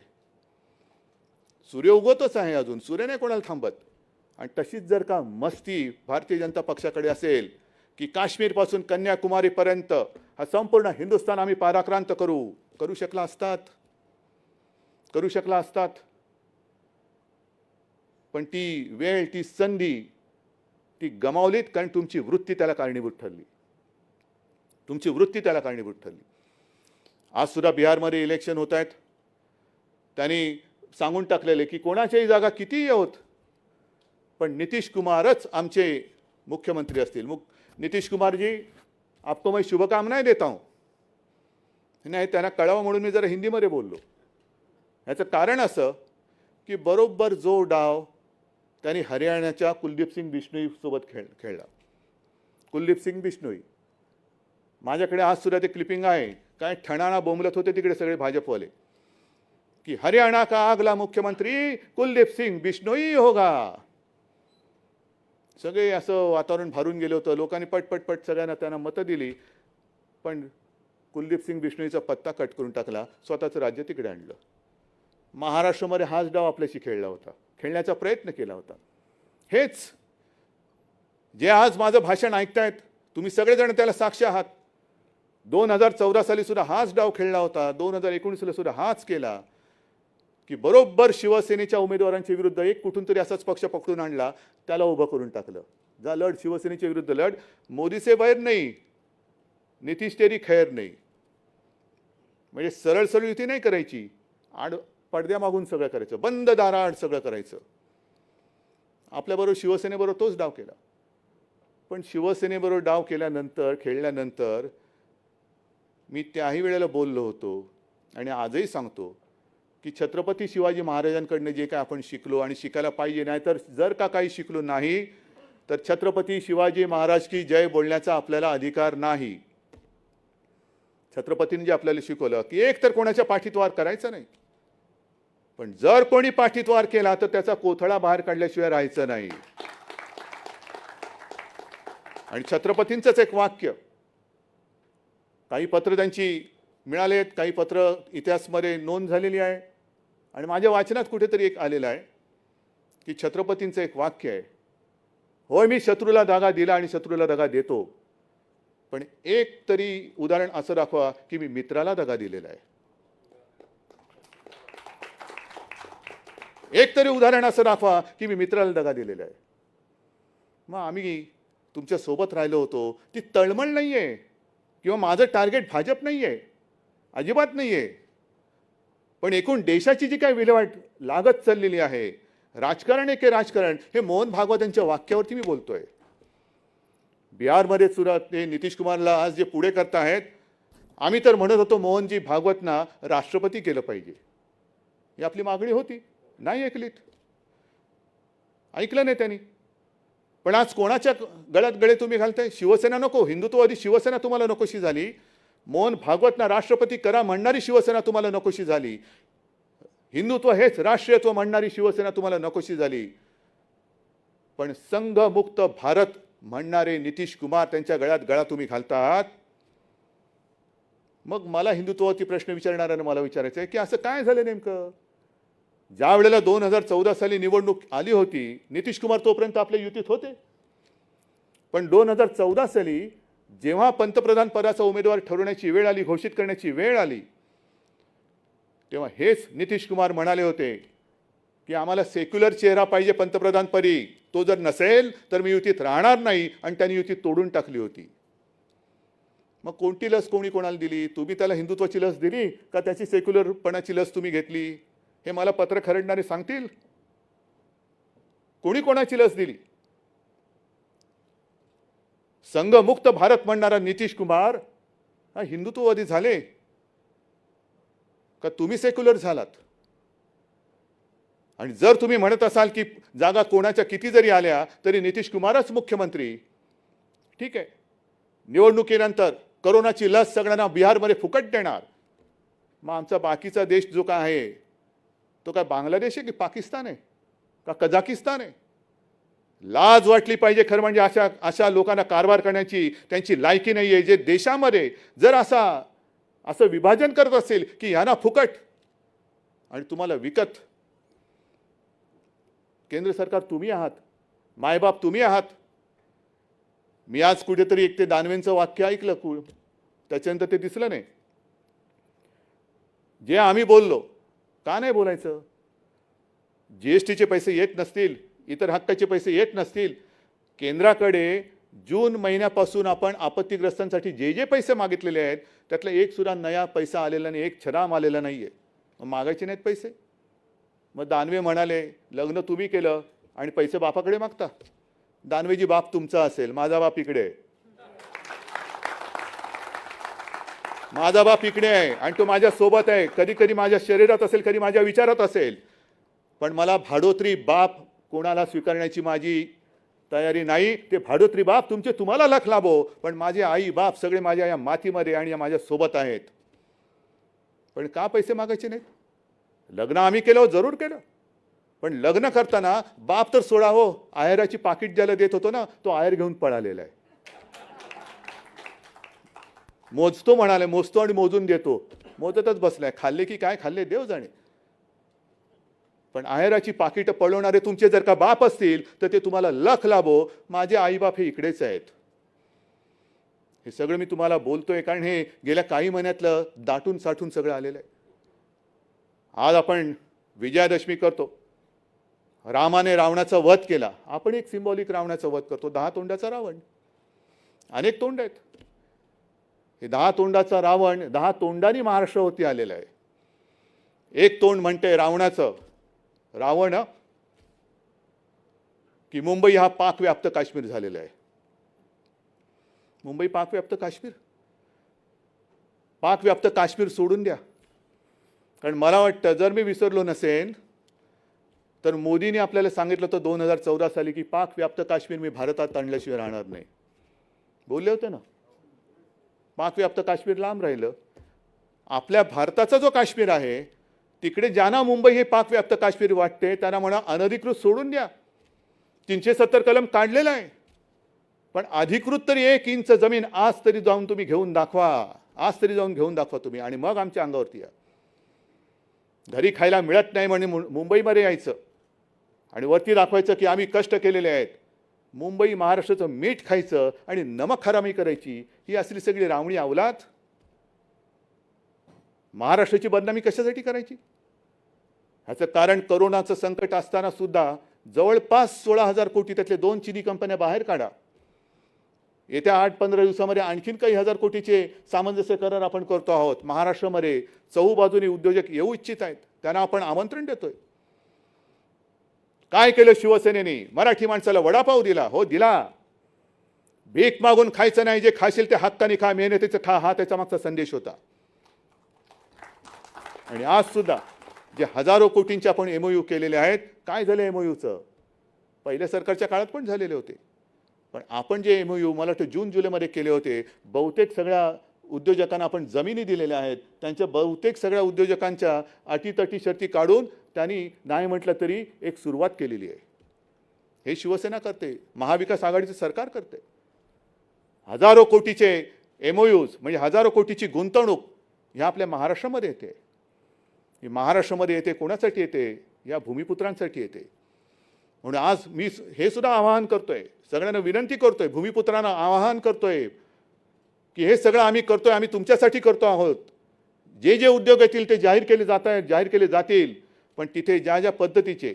सूर्य उगवतच आहे, अजून सूर्य नाही कोणाला थांबत. आणि तशीच जर का मस्ती भारतीय जनता पक्षाकडे असेल की काश्मीरपासून कन्याकुमारीपर्यंत हा संपूर्ण हिंदुस्थान आम्ही पाराक्रांत करू शकला असतात. पण ती वेळ, ती संधी ती गमावलीत, कारण तुमची वृत्ती त्याला कारणीभूत ठरली. आज सुद्धा बिहारमध्ये इलेक्शन होत आहेत. त्यांनी सांगून टाकलेले की कोणाच्याही जागा कितीही होत, पण नितीश कुमारच आमचे मुख्यमंत्री असतील. नितीश कुमार जी, आपको मैं शुभकामनाएं देता हूं. नाही, त्यांना कळावं म्हणून मी जरा हिंदीमध्ये बोललो. याचं कारण असं की बरोबर जो डाव त्यांनी हरियाणाच्या कुलदीप सिंग बिश्नोई सोबत खेळला. कुलदीप सिंग बिश्नोई, माझ्याकडे आज सुद्धा ते क्लिपिंग आहे. काय ठणाणा बोंबलत होते तिकडे सगळे भाजपवाले की हरियाणा का अगला मुख्यमंत्री कुलदीप सिंग बिश्नोई होगा. सगळे असं वातावरण भरून गेलं होतं. लोकांनी पटपट सगळ्यांना त्यांना मतं दिली, पण कुलदीप सिंग बिश्नोईचा पत्ता कट करून टाकला, स्वतःचं राज्य तिकडे आणलं. महाराष्ट्रामध्ये हाच डाव आपल्याशी खेळला होता, खेळण्याचा प्रयत्न केला होता. हेच जे आज माझं भाषण ऐकतायत तुम्ही सगळेजण त्याला साक्ष आहात. 2014 साली सुद्धा हाच डाव खेळला होता, 2019 सुद्धा हाच केला की बरोबर शिवसेनेच्या उमेदवारांच्या विरुद्ध एक कुठून तरी असाच पक्ष पकडून आणला, त्याला उभं करून टाकलं. जा लढ, शिवसेनेच्या विरुद्ध लढ. मोदी से बैर नाही, नितीश तेरी खैर नाही. म्हणजे सरळ सरळ युती नाही करायची, पडद्या मागून सगळं करायचं, बंद दाराआड सगळं करायचं. आपल्याबरोबर शिवसेनेबरोबर तोच डाव केला. पण शिवसेनेबरोबर डाव केल्यानंतर, खेळल्यानंतर मी त्याही वेळेला बोललो होतो आणि आजही सांगतो की छत्रपती शिवाजी महाराजांकडनं जे काय आपण शिकलो आणि शिकायला पाहिजे, नाही तर जर का काही शिकलो नाही तर छत्रपती शिवाजी महाराज की जय बोलण्याचा आपल्याला अधिकार नाही. छत्रपतींनी जे आपल्याला शिकवलं की एक तर कोणाच्या पाठीत वार करायचा नाही, पण जर कोणी पाठीत वार केला तर त्याचा कोथळा बाहेर काढल्याशिवाय राहायचं नाही. आणि छत्रपतींचंच एक वाक्य, काही पत्र त्यांची मिळालेत, काही पत्र इतिहासमध्ये नोंद झालेली आहे आणि माझ्या वाचनात कुठेतरी एक आलेलं आहे की छत्रपतींचं एक वाक्य आहे, होय मी शत्रूला दगा दिला आणि शत्रूला दगा देतो, पण एक तरी उदाहरण असं दाखवा की मी मित्राला दगा दिलेला आहे. एक तरी उदाहरण असं दाखवा की मी मित्राला दगा दिलेला आहे. मग आम्ही तुमच्या सोबत राहिलो होतो, ती तळमळ नाहीये किंवा माझं टार्गेट भाजप नाहीये, अजिबात नाहीये. पण एकूण देशाची जी काही विल्हेवाट लागत चाललेली आहे, राजकारण आहे की राजकारण, हे मोहन भागवत यांच्या वाक्यावरती मी बोलतोय. बिहारमध्ये सुद्धा ते नितीश कुमारला आज जे पुढे करतायत, आम्ही तर म्हणत होतो मोहनजी भागवतना राष्ट्रपती केलं पाहिजे, ही आपली मागणी होती. नाही ऐकलीत, ऐकलं नाही त्यांनी. पण आज कोणाच्या गळ्यात गळे तुम्ही घालताय? शिवसेना नको, हिंदुत्ववादी शिवसेना तुम्हाला नकोशी झाली. मोहन भागवतना राष्ट्रपती करा म्हणणारी शिवसेना तुम्हाला नकोशी झाली. हिंदुत्व हेच राष्ट्रीयत्व म्हणणारी शिवसेना तुम्हाला नकोशी झाली. पण संघमुक्त भारत म्हणणारे नितीश कुमार, त्यांच्या गळ्यात गळा तुम्ही घालतात. मग मला हिंदुत्वावरती प्रश्न विचारणाऱ्यांना मला विचारायचं आहे की असं काय झालं नेमकं? ज्या वेळेला 2014 साली निवडणूक आली होती, नितीश कुमार तोपर्यंत आपल्या युतीत होते. पण 2014 साली जेव्हा पंतप्रधान पदाचा उमेदवार ठरवण्याची वेळ आली, घोषित करण्याची वेळ आली, तेव्हा हेच नितीश कुमार म्हणाले होते की आम्हाला सेक्युलर चेहरा पाहिजे पंतप्रधानपदी, तो जर नसेल तर मी युतीत राहणार नाही. आणि त्यांनी युती तोडून टाकली होती. मग कोणती लस कोणी कोणाला दिली? तुम्ही त्याला हिंदुत्वाची लस दिली का त्याची सेक्युलरपणाची लस तुम्ही घेतली? हे मला पत्र खरडणारे सांगतील. कोणी कोणाची लस दिली? संघमुक्त भारत म्हणणारा नितीश कुमार हा हिंदुत्ववादी झाले का तुम्ही सेक्युलर झालात? आणि जर तुम्ही म्हणत असाल की जागा कोणाच्या किती जरी आल्या तरी नितीश कुमारच मुख्यमंत्री, ठीक आहे, निवडणुकीनंतर कोरोनाची लस सगळ्यांना बिहारमध्ये फुकट देणार. मग आमचा बाकीचा देश जो काय आहे तो काय बांगलादेश आहे की पाकिस्तान आहे का कझाकिस्तान आहे? लाज वाटली पाहिजे खरं म्हणजे. अशा लोकांना कारभार करण्याची त्यांची लायकी नाही आहे. जे देशामध्ये जर असं विभाजन करत असेल की यांना फुकट आणि तुम्हाला विकत. केंद्र सरकार तुम्ही आहात, मायबाप तुम्ही आहात. मी आज कुठेतरी एक ते दानवेंचं वाक्य ऐकलं, त्याच्यानंतर ते दिसलं नाही. जे आम्ही बोललो, का नाही बोलायचं? जीएसटीचे पैसे येत नसतील, इतर हक्काचे पैसे येत नसतील, केंद्राकडे जून महिन्यापासून आपण आपत्तीग्रस्तांसाठी जे जे पैसे मागितलेले आहेत त्यातला एक सुद्धा नया पैसा आलेला नाही, एक छराम आलेला नाही आहे. मग मागायचे नाहीत पैसे? मग दानवे म्हणाले लग्न तुम्ही केलं आणि पैसे बापाकडे मागता. दानवेजी बाप तुमचा असेल, माझा बाप इकडे आहे. माझा बाप इकडे आहे आणि तो माझ्या सोबत आहे. कधी कधी माझ्या शरीरात असेल, कधी माझ्या विचारात असेल, पण मला भाडोत्री बाप कोणाला स्वीकारण्याची माझी तयारी नाही. ते भाडोत्री बाप तुमचे तुम्हाला लख लाभो, पण माझे आई बाप सगळे माझ्या या मातीमध्ये आणि या माझ्या सोबत आहेत. पण का पैसे मागायचे नाहीत? लग्न आम्ही केलं, जरूर केलं, पण लग्न करताना बाप तर सोडा हो, आहेराची पाकिट ज्याला देत होतो ना, तो आहेर घेऊन पळालेला आहे. मोजतो म्हणाले, मोजतो आणि मोजून देतो. मोजतच बसलाय. खाल्ले की काय खाल्ले देव जाणे. पण आहेराची पाकिटं पळवणारे तुमचे जर का बाप असतील तर ते तुम्हाला लख लाभो. माझे आईबाप हे इकडेच आहेत. हे सगळं मी तुम्हाला बोलतोय कारण हे गेल्या काही महिन्यातलं दाटून साठून सगळं आलेलं आहे. आज आपण विजयादशमी करतो. रामाने रावणाचा वध केला. आपण एक सिंबॉलिक रावणाचा वध करतो. 10 तोंडाचा रावण. अनेक तोंड आहेत. हे 10 तोंडाचा रावण 10 तोंडांनी महाराष्ट्रावरती आलेला आहे. एक तोंड म्हणते रावणाचं, रावण की मुंबई हा पाकव्याप्त काश्मीर झालेला आहे. मुंबई पाकव्याप्त काश्मीर? पाकव्याप्त काश्मीर सोडून द्या. कारण मला वाटतं जर मी विसरलो नसेन तर मोदींनी आपल्याला सांगितलं होतं 2014 साली की पाकव्याप्त काश्मीर मी भारतात आणल्याशिवाय राहणार नाही. बोलले होते ना. पाकव्याप्त काश्मीर लांब राहिलं. आपल्या भारताचा जो काश्मीर आहे तिकडे ज्यांना मुंबई हे पाकव्याप्त काश्मीर वाटते त्यांना म्हणा अनधिकृत सोडून द्या. 370 कलम काढलेला आहे, पण अधिकृत तरी 1 इंच जमीन आज तरी जाऊन तुम्ही घेऊन दाखवा. आज तरी जाऊन घेऊन दाखवा तुम्ही आणि मग आमच्या अंगावरती या. घरी खायला मिळत नाही म्हणजे मुंबईमध्ये यायचं आणि वरती दाखवायचं की आम्ही कष्ट केलेले आहेत. मुंबई महाराष्ट्राचं मीठ खायचं आणि नमक हरामी करायची, ही असली सगळी रावणी अवलाद. महाराष्ट्राची बदनामी कशासाठी करायची? ह्याचं कारण करोनाचं संकट असताना सुद्धा जवळपास 16,000 कोटी त्यातले 2 चीनी कंपन्या बाहेर काढा. येत्या 8-15 दिवसामध्ये आणखीन काही हजार कोटीचे सामंजस्य करार आपण करतो आहोत. महाराष्ट्रामध्ये चहूबाजूने उद्योजक येऊ इच्छित आहेत, त्यांना आपण आमंत्रण देतोय. काय केलं शिवसेनेने? मराठी माणसाला वडापाव दिला. हो दिला. भीक मागून खायचं नाही, जे खाशील ते हक्काने खा, मेहनतीचं खा, हा त्याचा मागचा संदेश होता. आणि आज सुद्धा जे हजारो कोटींचे आपण एमओयू केलेले आहेत, काय झालं एमओयूचं? पहिल्या सरकारच्या काळात पण झालेले होते, पण आपण जे एमओयू मला वाटतं जून-जुलैमध्ये केले होते, बहुतेक सगळ्या उद्योजकांना आपण जमिनी दिलेल्या आहेत. त्यांच्या बहुतेक सगळ्या उद्योजकांच्या अटीतटी शर्ती काढून त्यांनी नाही म्हटलं तरी एक सुरुवात केलेली आहे. हे शिवसेना करते, महाविकास आघाडीचं सरकार करते. हजारो कोटीचे एमओयूज म्हणजे हजारो कोटीची गुंतवणूक ह्या आपल्या महाराष्ट्रामध्ये येते. ही महाराष्ट्रामध्ये येते कोणासाठी येते? या भूमिपुत्रांसाठी येते. म्हणून आज मी हे सुद्धा आवाहन करतोय, सगळ्यांना विनंती करतोय, भूमिपुत्रांना आवाहन करतोय की हे सगळं आम्ही करतोय, आम्ही तुमच्यासाठी करतो आहोत. जे जे उद्योग येतील ते जाहीर केले जात आहेत, जाहीर केले जातील, पण तिथे ज्या ज्या पद्धतीचे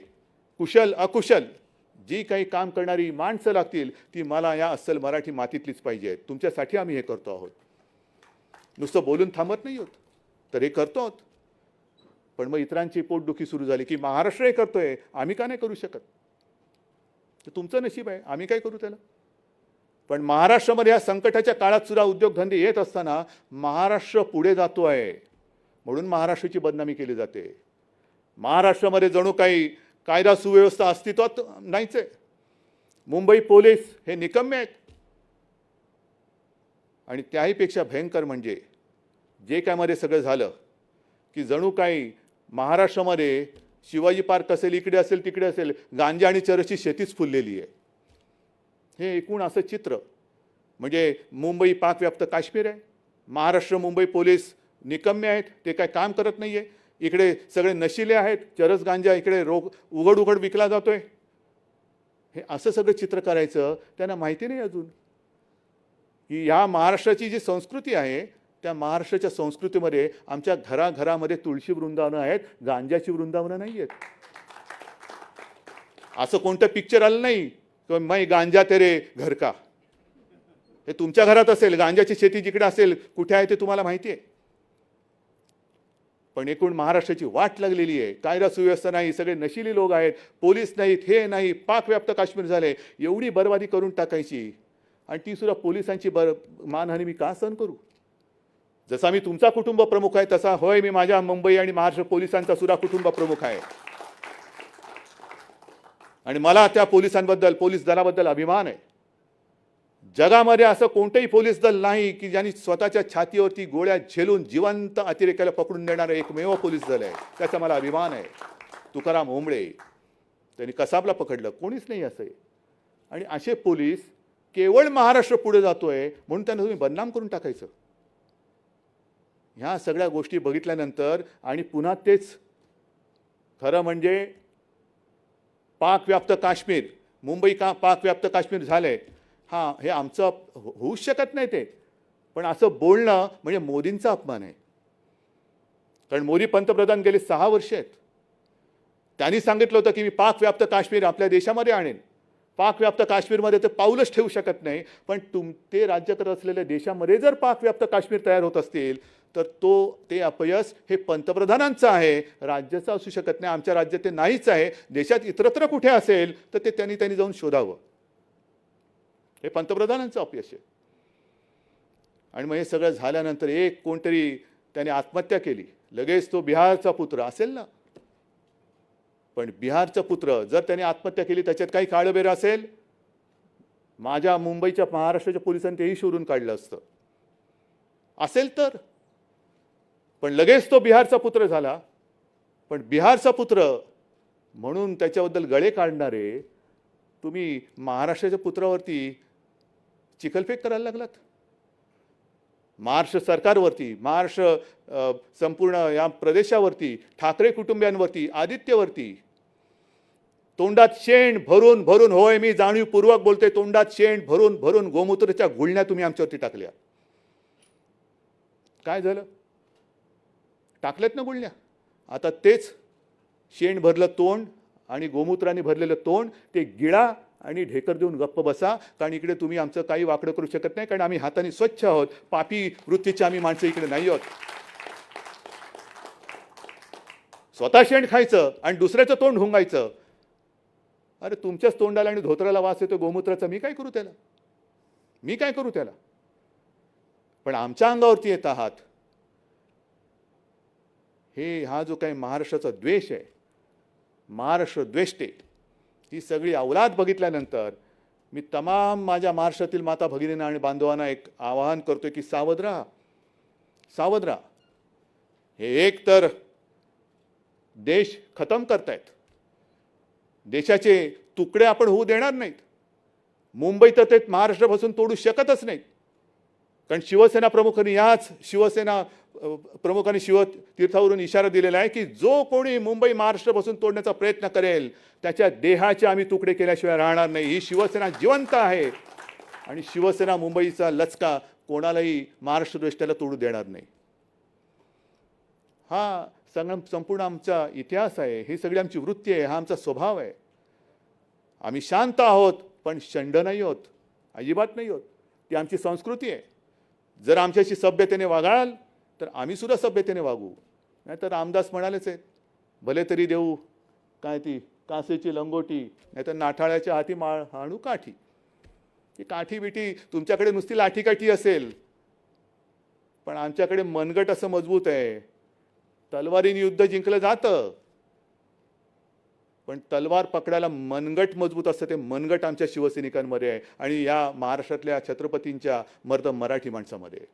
कुशल अकुशल जी काही काम करणारी माणसं लागतील ती मला या अस्सल मराठी मातीतलीच पाहिजे. तुमच्यासाठी आम्ही हे करतो आहोत. नुसतं बोलून थांबत नाही आहोत, तर हे करतो आहोत. पण मग इतरांची पोटदुखी सुरू झाली की महाराष्ट्र हे करतोय, आम्ही का नाही करू शकत? तर तुमचं नशीब आहे, आम्ही काय करू त्याला? पण महाराष्ट्रामध्ये या संकटाच्या काळात सुद्धा उद्योगधंदे येत असताना महाराष्ट्र पुढे जातो आहे म्हणून महाराष्ट्राची बदनामी केली जाते. महाराष्ट्रामध्ये जणू काही कायदा सुव्यवस्था अस्तित्वात नाहीच आहे. मुंबई पोलीस हे निकम्मे आहेत. आणि त्याहीपेक्षा भयंकर म्हणजे जे काय मध्ये सगळं झालं की जणू काही महाराष्ट्रामध्ये शिवाजी पार्क असेल, इकडे असेल, तिकडे असेल, गांजा आणि चरसची शेतीच फुललेली आहे. हे एकूण असं चित्र म्हणजे मुंबई पाकव्याप्त काश्मीर आहे. महाराष्ट्र मुंबई पोलीस निकम्मे आहेत, ते काय काम करत नाही आहे. इकडे सगळे नशिले आहेत, चरस गांजा इकडे उघड उघड विकला जातोय. हे असं सगळं चित्र करायचं त्यांना माहिती नाही अजून की ह्या महाराष्ट्राची जी संस्कृती आहे त्या महाराष्ट्राच्या संस्कृतीमध्ये आमच्या घराघरामध्ये तुळशी वृंदावनं आहेत, गांजाची वृंदावनं नाही आहेत. असं कोणतं पिक्चर आलं नाही की मैं गांजा तेरे घर का. हे तुमच्या घरात असेल, गांजाची शेती जिकडे असेल, कुठे आहे ते तुम्हाला माहिती आहे. पण एकूण महाराष्ट्राची वाट लागलेली आहे. कायदा सुव्यवस्था नाही, सगळे नशिली लोक आहेत, पोलीस नाहीत, हे नाही, पाकव्याप्त काश्मीर झाले. एवढी बरबादी करून टाकायची आणि ती सुद्धा पोलिसांची मानहानी मी का सहन करू? जसा मी तुमचा कुटुंब प्रमुख आहे तसा होय, मी माझ्या मुंबई आणि महाराष्ट्र पोलिसांचा सुद्धा कुटुंब प्रमुख आहे. आणि मला त्या पोलिसांबद्दल, पोलीस दलाबद्दल अभिमान आहे. जगामध्ये असं कोणतंही पोलीस दल नाही की ज्यांनी स्वतःच्या छातीवरती गोळ्या झेलून जिवंत अतिरेक्याला पकडून देणारं एकमेव पोलीस दल आहे. त्याचा मला अभिमान आहे. तुकाराम ओंबळे त्यांनी कसाबला पकडलं, कोणीच नाही असं आहे. आणि असे पोलीस केवळ महाराष्ट्र पुढे जातोय म्हणून त्यांना तुम्ही बदनाम करून टाकायचं. ह्या सगळ्या गोष्टी बघितल्यानंतर आणि पुन्हा तेच खरं म्हणजे पाकव्याप्त काश्मीर, मुंबई का पाकव्याप्त काश्मीर झालंय, हां हे आमचं होऊच शकत नाही ते. पण असं बोलणं म्हणजे मोदींचा अपमान आहे. कारण मोदी पंतप्रधान गेले 6 वर्ष आहेत. त्यांनी सांगितलं होतं की मी पाकव्याप्त काश्मीर आपल्या देशामध्ये आणेन. पाकव्याप्त काश्मीरमध्ये ते पाऊलच ठेवू शकत नाही. पण ते राज्य करत असलेल्या देशामध्ये जर पाकव्याप्त काश्मीर तयार होत असतील तर ते अपयश हे पंतप्रधानांचं आहे, राज्याचं असू शकत नाही. आमच्या राज्यात ते नाहीच आहे. देशात इतरत्र कुठे असेल तर ते त्यांनी जाऊन शोधावं. हे पंतप्रधानांचं अपयश आहे. आणि मग हे सगळं झाल्यानंतर एक कोणतरी त्याने आत्महत्या केली, लगेच तो बिहारचा पुत्र असेल ना. पण बिहारचा पुत्र जर त्याने आत्महत्या केली त्याच्यात काही काळबेर असेल, माझ्या मुंबईच्या महाराष्ट्राच्या पोलिसांनी तेही शोधून काढलं असतं असेल तर. पण लगेच तो बिहारचा पुत्र झाला. पण बिहारचा पुत्र म्हणून त्याच्याबद्दल गळे काढणारे तुम्ही महाराष्ट्राच्या पुत्रावरती चिखलफेक करायला लागलात. महाराष्ट्र सरकारवरती, महाराष्ट्र संपूर्ण या प्रदेशावरती, ठाकरे कुटुंबियांवरती, आदित्यवरती तोंडात शेण भरून भरून, होय मी जाणीवपूर्वक बोलते, तोंडात शेण भरून भरून गोमूत्राच्या गुळण्या तुम्ही आमच्यावरती टाकल्या. काय झालं? टाकल्यात ना गुळण्या. आता तेच शेण भरलं तोंड आणि गोमूत्राने भरलेलं तोंड ते गिळा आणि ढेकर देऊन गप्प बसा. कारण इकडे तुम्ही आमचं काही वाकडं करू शकत नाही, कारण आम्ही हाताने स्वच्छ आहोत. पापी वृत्तीचे आम्ही माणसं इकडे नाही आहोत. स्वतः शेण खायचं आणि दुसऱ्याचं तोंड हुंगायचं. अरे तुमच्याच तोंडाला आणि धोत्राला वास येतो गोमूत्राचा, मी काय करू त्याला? मी काय करू त्याला? पण आमच्या अंगावरती येत आहात. हा जो काही महाराष्ट्राचा द्वेष आहे, महाराष्ट्र द्वेष्टे, ही सगळी अवलाद बघितल्यानंतर मी तमाम माझ्या महाराष्ट्रातील माता भगिनींना आणि बांधवांना एक आवाहन करतोय की सावध राहा, सावध राहा. हे एक तर देश खतम करतायत. देशाचे तुकडे आपण होऊ देणार नाहीत. मुंबई तर ते महाराष्ट्रापासून तोडू शकतच नाहीत. कारण शिवसेना प्रमुखांनी, याच शिवसेना प्रमुखांनी शिवतीर्थावरून इशारा दिलेला आहे की जो कोणी मुंबई महाराष्ट्रापासून तोडण्याचा प्रयत्न करेल त्याच्या देहाचे आम्ही तुकडे केल्याशिवाय राहणार नाही. ही शिवसेना जिवंत आहे आणि शिवसेना मुंबईचा लचका कोणालाही महाराष्ट्र द्वेष्टाला तोडू देणार नाही. हा संपूर्ण आमचा इतिहास आहे. ही सगळी आमची वृत्ती आहे. हा आमचा स्वभाव आहे. आम्ही शांत आहोत पण शंड नाही आहोत, अजिबात नाही आहोत. ती आमची संस्कृती आहे. जर आमच्याशी सभ्यतेने वागाल तर आम्ही सुद्धा सभ्यतेने वागू. नाहीतर रामदास म्हणालेच आहेत, भले तरी देऊ काय ती कासेची लंगोटी, नाहीतर नाठाळ्याच्या हाती हाणू काठी. ती काठी बिठी तुमच्याकडे नुसती लाठीकाठी असेल, पण आमच्याकडे मनगट असं मजबूत आहे. तलवारीने युद्ध जिंकलं जातं, पण तलवार पकडायला मनगट मजबूत असतं. ते मनगट आमच्या शिवसैनिकांमध्ये आहे आणि या महाराष्ट्रातल्या छत्रपतींच्या मर्द मराठी माणसामध्ये आहे.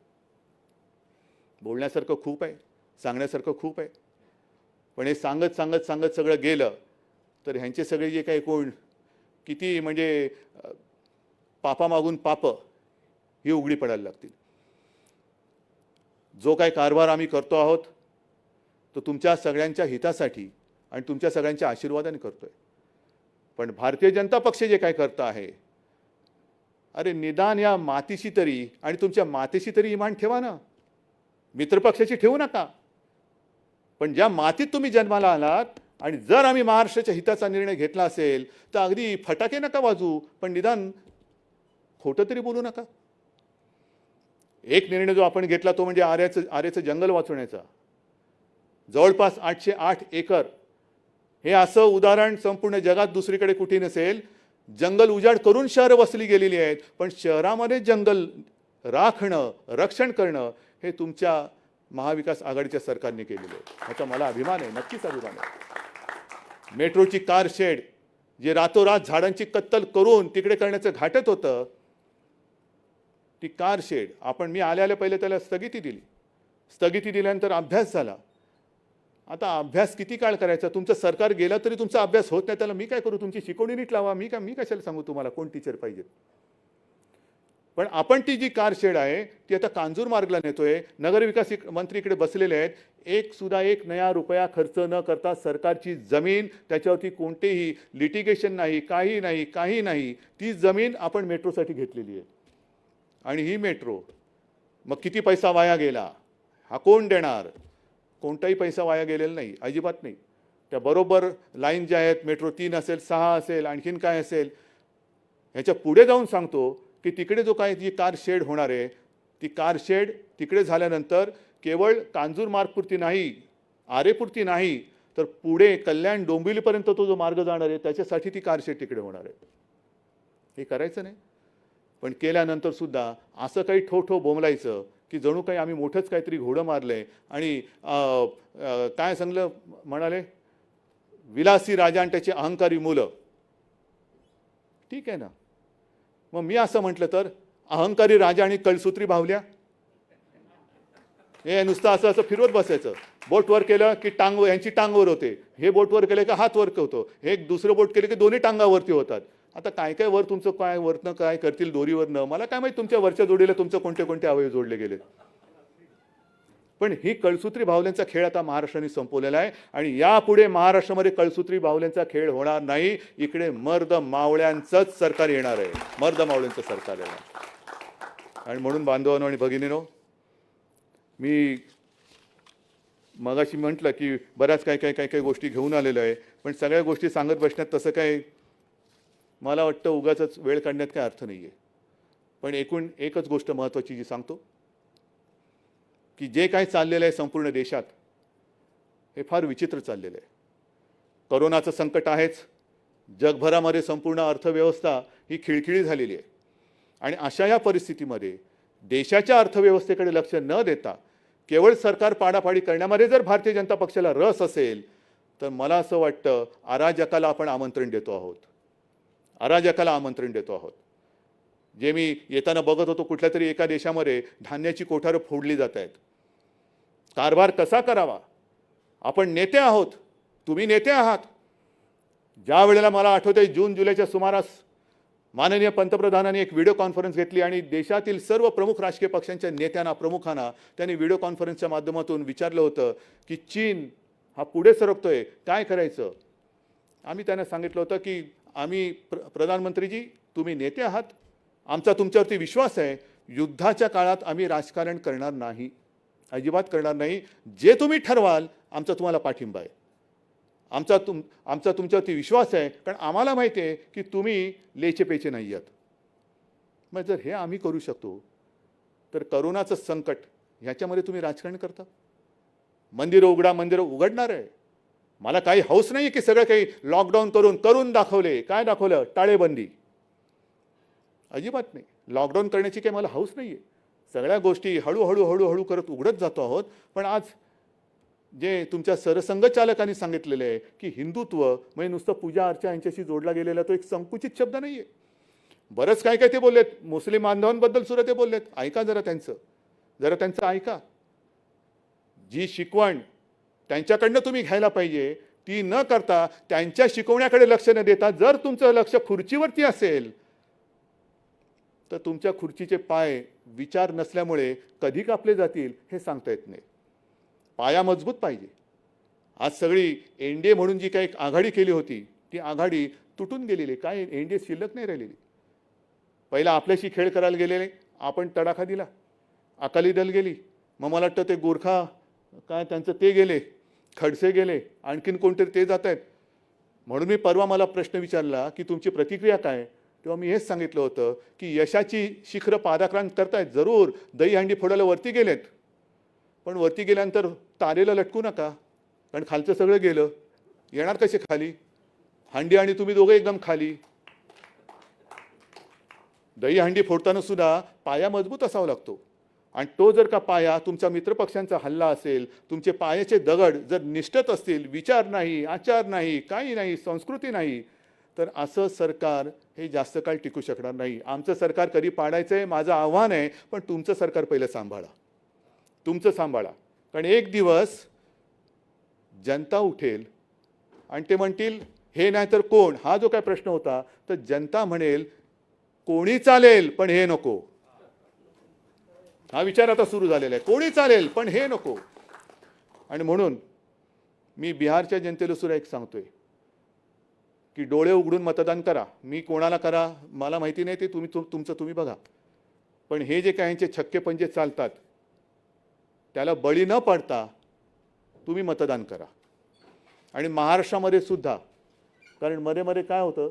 बोलण्यासारखं खूप आहे, सांगण्यासारखं खूप आहे. पण हे सांगत सांगत सांगत सगळं गेलं तर ह्यांचे सगळे जे काही कोण किती म्हणजे पापामागून पाप ही उघडी पडायला लागतील. जो काही कारभार आम्ही करतो आहोत तो तुमच्या सगळ्यांच्या हितासाठी आणि तुमच्या सगळ्यांच्या आशीर्वादाने करतोय. पण भारतीय जनता पक्ष जे काय करत आहे, अरे निदान या मातीशी तरी आणि तुमच्या मातेशी तरी इमान ठेवा ना. मित्रपक्षाची ठेवू नका. पण ज्या मातीत तुम्ही जन्माला आलात आणि जर आम्ही महाराष्ट्राच्या हिताचा निर्णय घेतला असेल तर अगदी फटाके नका वाजू, पण निदान खोटं तरी बोलू नका. एक निर्णय जो आपण घेतला तो म्हणजे आरेचं जंगल वाचवण्याचा. जवळपास 808 एकर. हे असं उदाहरण संपूर्ण जगात दुसरीकडे कुठे नसेल. जंगल उजाड करून शहरं वसली गेलेली आहेत, पण शहरामध्ये जंगल राखणं, रक्षण करणं हे तुमच्या महाविकास आघाडीच्या सरकारने केलेलं आहे. याचा मला अभिमान आहे, नक्कीच अभिमान आहे. मेट्रोची कार शेड जे रातोरात झाडांची कत्तल करून तिकडे करण्याचं घाटत होतं, ती कार शेड मी आल्या पहिले त्याला स्थगिती दिली. स्थगिती दिल्यानंतर अभ्यास झाला. आता अभ्यास किती काळ करायचा? तुमचं सरकार गेलं तरी तुमचा अभ्यास होत नाही, त्याला मी काय करू? तुमची शिकवणी नीट लावा. मी कशाला सांगू तुम्हाला कोण टीचर पाहिजे? पण आपण ती जी कार शेड आहे ती आता कांजूर मार्गला नेतोय. नगरविकास मंत्री इकडे बसलेले आहेत. एक नया रुपया खर्च न करता सरकारची जमीन, त्याच्यावरती कोणतेही लिटिगेशन नाही, काही नाही. ती जमीन आपण मेट्रोसाठी घेतलेली आहे. आणि ही मेट्रो मग किती पैसा वाया गेला हा कोण देणार? कोणताही पैसा वाया गेलेला नाही, अजिबात नाही. त्या बरोबर लाईन ज्या आहेत, मेट्रो 3 असेल, 6 असेल, आणखीन काय असेल, ह्याच्या पुढे जाऊन सांगतो की तिकडे जो काय जी कार शेड होणार आहे, ती कार शेड तिकडे झाल्यानंतर केवळ कांजूर मार्गपुरती नाही, आरेपुरती नाही, तर पुढे कल्याण डोंबिवलीपर्यंत तो जो मार्ग जाणार आहे त्याच्यासाठी ती कार शेड तिकडे होणार आहे. हे करायचं नाही, पण केल्यानंतर सुद्धा असं काही ठोठो बोंबलायचं की जणू काही आम्ही मोठंच काहीतरी घोडं मारलंय. आणि काय सांगलं म्हणाले, विलासी राजा आणि त्याची अहंकारी मुलं. ठीक आहे ना, मग मी असं म्हटलं तर अहंकारी राजा आणि कळसूत्री भावल्या, हे नुसतं असं फिरवत बसायचं. बोट वर केलं की यांची टांगवर होते, हे बोट वर केलं की हात वर होतो, हे दुसरं बोट केलं की दोन्ही टांगावरती होतात. आता काय वर तुमचं काय वरनं काय करतील दोरीवरनं, मला काय माहिती तुमच्या वरच्या जोडीला तुमचं कोणते अवयव जोडले गेले. पण ही कळसूत्री बाहुल्यांचा खेळ आता महाराष्ट्राने संपवलेला आहे. आणि यापुढे महाराष्ट्रामध्ये कळसूत्री बाहुल्यांचा खेळ होणार नाही. इकडे मर्द मावळ्यांचंच सरकार येणार आहे, मर्द मावळ्यांचं सरकार येणार. आणि म्हणून बांधवांनो आणि भगिनीनो, मी मगाशी म्हटलं की बऱ्याच काही गोष्टी घेऊन आलेलो आहे, पण सगळ्या गोष्टी सांगत बसण्यात तसं काय मला वाटतं उगाच वेळ काढण्यात काय अर्थ नाही आहे. पण एकच गोष्ट महत्त्वाची जी सांगतो की जे काही चाललेलं आहे संपूर्ण देशात हे फार विचित्र चाललेलं आहे. कोरोनाचं संकट आहेच, जगभरामध्ये संपूर्ण अर्थव्यवस्था ही खिळखिळी झालेली आहे. आणि अशा या परिस्थितीमध्ये देशाच्या अर्थव्यवस्थेकडे लक्ष न देता केवळ सरकार पाडापाडी करण्यामध्ये जर भारतीय जनता पक्षाला रस असेल तर मला असं वाटतं अराजकाला आपण आमंत्रण देतो आहोत, अराजकाला आमंत्रण देतो आहोत. जे मी येताना बघत होतो, कुठल्या तरी एका देशामध्ये धान्याची कोठारं फोडली जात आहेत. कारभार कसा करावा? आपण नेते आहोत, तुम्ही नेते आहात. ज्या वेळेला मला आठवतंय जून जुलैच्या सुमारास माननीय पंतप्रधानांनी एक व्हिडिओ कॉन्फरन्स घेतली आणि देशातील सर्व प्रमुख राजकीय पक्षांच्या नेत्यांना, प्रमुखांना त्यांनी व्हिडिओ कॉन्फरन्सच्या माध्यमातून विचारलं होतं की चीन हा पुढे सरकतोय, काय करायचं? आम्ही त्यांना सांगितलं होतं की आम्ही प्रधानमंत्रीजी, तुम्ही नेते आहात, आमचा तुमच्यावरती विश्वास आहे. युद्धाच्या काळात आम्ही राजकारण करणार नाही, अजिबात करणार नाही. जे तुम्ही ठरवाल आमचा तुम्हाला पाठिंबा आहे, आमचा तुमच्यावरती विश्वास आहे, कारण आम्हाला माहिती आहे की तुम्ही लेचेपेचे नाही आहात. मग जर हे आम्ही करू शकतो तर करोनाचं संकट ह्याच्यामध्ये तुम्ही राजकारण करता? मंदिरं उघडा, मंदिरं उघडणार आहे. मला काही हौस नाही की सगळं काही लॉकडाऊन करून दाखवले. काय दाखवलं? टाळेबंदी. अजिबात नाही, लॉकडाऊन करण्याची काही मला हौस नाही आहे. सगळ्या गोष्टी हळूहळू करत उघडत जातो आहोत. पण आज जे तुमच्या सरसंघचालकांनी सांगितलेलं आहे की हिंदुत्व म्हणजे नुसतं पूजा अर्चा यांच्याशी जोडला गेलेला तो एक संकुचित शब्द नाही आहे. बरंच काय ते बोललेत, मुस्लिम बांधवांबद्दल सुद्धा ते बोललेत. ऐका जरा त्यांचं ऐका. जी शिकवण त्यांच्याकडनं तुम्ही घ्यायला पाहिजे ती न करता त्यांच्या शिकवण्याकडे लक्ष न देता जर तुमचं लक्ष खुर्चीवरती असेल तर तुमच्या खुर्चीचे पाय विचार नसल्यामुळे कधी कापले जातील हे सांगता येत नाही. पाया मजबूत पाहिजे. आज सगळी एनडीए म्हणून जी काही आघाडी केली होती ती आघाडी तुटून गेलेली, काय एनडीए शिल्लक नाही राहिलेली. पहिला आपल्याशी खेळ करायला गेलेले, आपण तडाखा दिला, अकाली दल गेली, मग मला वाटतं ते गोरखा काय त्यांचं ते गेले, खडसे गेले, आणखीन कोणतरी ते जात आहेत. म्हणून मी परवा मला प्रश्न विचारला की तुमची प्रतिक्रिया काय? तेव्हा मी हेच सांगितलं होतं की यशाची शिखरं पादाक्रांत करतायत, जरूर दहीहंडी फोडायला वरती गेलेत, पण वरती गेल्यानंतर तारेला लटकू नका, कारण खालचं सगळं गेलं, येणार कसे खाली? हंडी आणि तुम्ही दोघे एकदम खाली. दहीहंडी फोडताना सुद्धा पाया मजबूत असावा लागतो, आणि तो जर का पाया तुमच्या मित्रपक्षांचा हल्ला असेल, तुमचे पायाचे दगड जर निष्ठत असतील, विचार नाही, आचार नाही, काही नाही, संस्कृती नाही, तर असं सरकार हे जास्त काळ टिकू शकणार नाही. आमचं सरकार कधी पाडायचं आहे माझं आव्हान आहे, पण तुमचं सरकार पहिलं सांभाळा, तुमचं सांभाळा. कारण एक दिवस जनता उठेल आणि ते म्हणतील हे नाही तर कोण, हा जो काय प्रश्न होता, तर जनता म्हणेल कोणी चालेल पण हे नको. हा विचार आता सुरू झालेला आहे, कोणी चालेल पण हे नको. आणि म्हणून मी बिहारच्या जनतेला सुद्धा एक सांगतोय की डोळे उघडून मतदान करा. मी कोणाला करा मला माहिती नाही, ते तुमचं तुम्ही बघा, पण हे जे काही छक्के पंजे चालतात त्याला बळी न पडता तुम्ही मतदान करा. आणि महाराष्ट्रामध्ये सुद्धा, कारण मध्ये मध्ये काय होतं,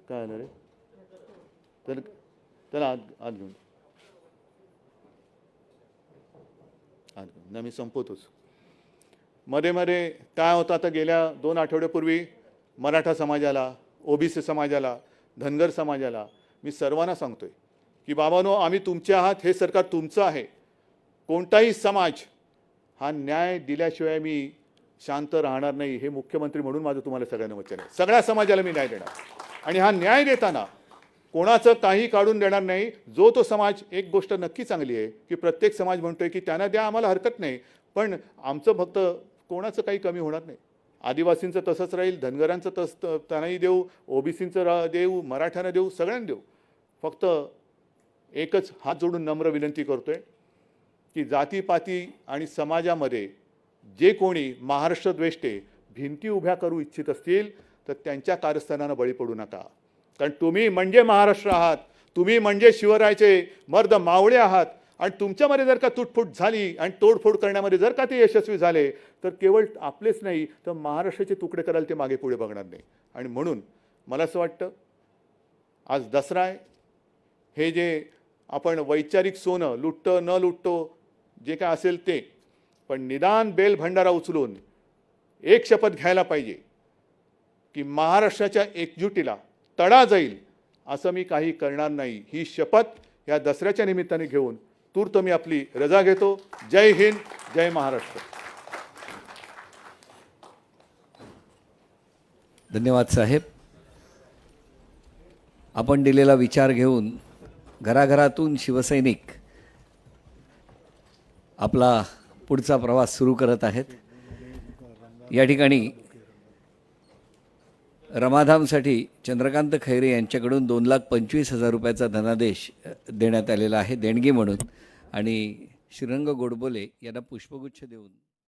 काय आलं रे, तर त्याला आत घेऊन मी संपवतोच. मध्ये मध्ये काय होतं, आता गेल्या 2 आठवड्यापूर्वी मराठा समाजाला, ओबीसी समाजाला, धनगर समाजाला मी सर्वांना सांगतोय की बाबांनो, आम्ही तुमचे आहात, हे सरकार तुमचं आहे. कोणताही समाज हा न्याय दिल्याशिवाय मी शांत राहणार नाही, हे मुख्यमंत्री म्हणून माझं तुम्हाला सगळ्यांना वचन आहे. सगळ्या समाजाला मी न्याय देणार, आणि हा न्याय देताना कोणाचं काही काढून देणार नाही. जो तो समाज, एक गोष्ट नक्की चांगली आहे की प्रत्येक समाज म्हणतोय की त्यांना द्या, आम्हाला हरकत नाही, पण आमचं फक्त कोणाचं काही कमी होणार नाही. आदिवासींचं तसंच राहील, धनगरांचं त्यांनाही देऊ, ओबीसींचं देऊ, मराठ्यांना देऊ, सगळ्यांना देऊ. फक्त एकच हात जोडून नम्र विनंती करतोय की जातीपाती आणि समाजामध्ये जे कोणी महाराष्ट्र द्वेष्टे भिंती उभ्या करू इच्छित असतील तर त्यांच्या कारस्थानांना बळी पडू नका. कारण तुम्ही म्हणजे महाराष्ट्र आहात, तुम्ही म्हणजे शिवरायाचे मर्द मावळे आहात, आणि तुमच्यामध्ये जर का तुटफूट झाली आणि तोडफोड करण्यामध्ये जर का ते यशस्वी झाले तर केवळ आपलेच नाही तर महाराष्ट्राचे तुकडे करायला ते मागे पुढे बघणार नाही. आणि म्हणून मला असं वाटतं आज दसरा आहे, हे जे आपण वैचारिक सोनं लुटतं न लुटतो जे काय असेल ते, पण निदान बेल भंडारा उचलून एक शपथ घ्यायला पाहिजे की महाराष्ट्राच्या एकजुटीला तडा जाईल असं मी काही करणार नाही. ही शपथ या दसऱ्याच्या निमित्ताने घेऊन तूर्त मी आपली रजा घेतो. जय हिंद, जय महाराष्ट्र. धन्यवाद साहेब. आपण दिलेला विचार घेऊन घराघरातून शिवसैनिक आपला पुढचा प्रवास सुरू करत आहेत. या ठिकाणी रमाधामसाठी चंद्रकांत खैरे यांच्याकडून 2,25,000 रुपयाचा धनादेश देण्यात आलेला आहे देणगी म्हणून, आणि श्रीरंग गोडबोले यांना पुष्पगुच्छ देऊन